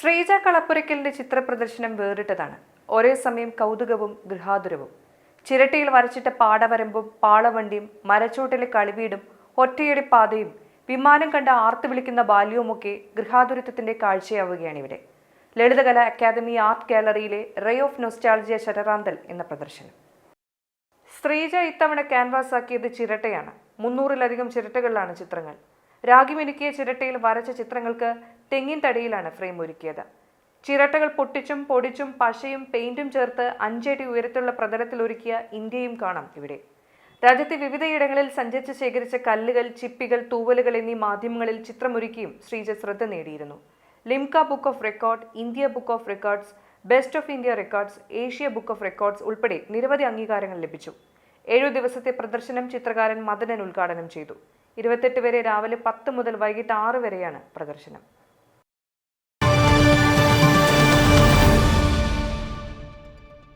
ശ്രീജ കളപ്പുരയ്ക്കലിന്റെ ചിത്രപ്രദർശനം വേറിട്ടതാണ്. ഒരേ സമയം കൗതുകവും ഗൃഹാതുരവും. ചിരട്ടയിൽ വരച്ചിട്ട പാടവരമ്പും പാളവണ്ടിയും മരച്ചോട്ടിലെ കളിവീടും ഒറ്റയടി പാതയും വിമാനം കണ്ട ആർത്തു വിളിക്കുന്ന ബാല്യവുമൊക്കെ ഗൃഹാതുരത്വത്തിന്റെ കാഴ്ചയാവുകയാണ് ഇവിടെ. ലളിതകലാ അക്കാദമി ആർട്ട് ഗാലറിയിലെ റേ ഓഫ് നൊസ്റ്റാൾജിയ ശരറാന്തൽ എന്ന പ്രദർശനം. ശ്രീജ ഇത്തവണ ക്യാൻവാസ് ആക്കിയത് ചിരട്ടയാണ്. 300-ലധികം ചിരട്ടകളിലാണ് ചിത്രങ്ങൾ. രാഗിമിനുക്കിയ ചിരട്ടയിൽ വരച്ച ചിത്രങ്ങൾക്ക് തെങ്ങിൻ തടിയിലാണ് ഫ്രെയിം ഒരുക്കിയത്. ചിരട്ടകൾ പൊട്ടിച്ചും പൊടിച്ചും പശയും പെയിന്റും ചേർത്ത് 5 അടി ഉയരത്തിലുള്ള പ്രതലത്തിൽ ഒരുക്കിയ ഇന്ത്യയും കാണാം ഇവിടെ. രാജ്യത്തെ വിവിധയിടങ്ങളിൽ സഞ്ചരിച്ച് ശേഖരിച്ച കല്ലുകൾ, ചിപ്പികൾ, തൂവലുകൾ എന്നീ മാധ്യമങ്ങളിൽ ചിത്രമൊരുക്കിയും ശ്രീജ ശ്രദ്ധ നേടിയിരുന്നു. Limca book of record, India book of records, best of India records, Asia book of records ഉൾപ്പെടെ നിരവധി അംഗീകാരങ്ങൾ ലഭിച്ചു. 7 ദിവസത്തെ പ്രദർശനം ചിത്രകാരൻ മദനൻ ഉദ്ഘാടനം ചെയ്തു. 28 വരെ രാവിലെ 10 മുതൽ വൈകിട്ട് 6 വരെയാണ് പ്രദർശനം.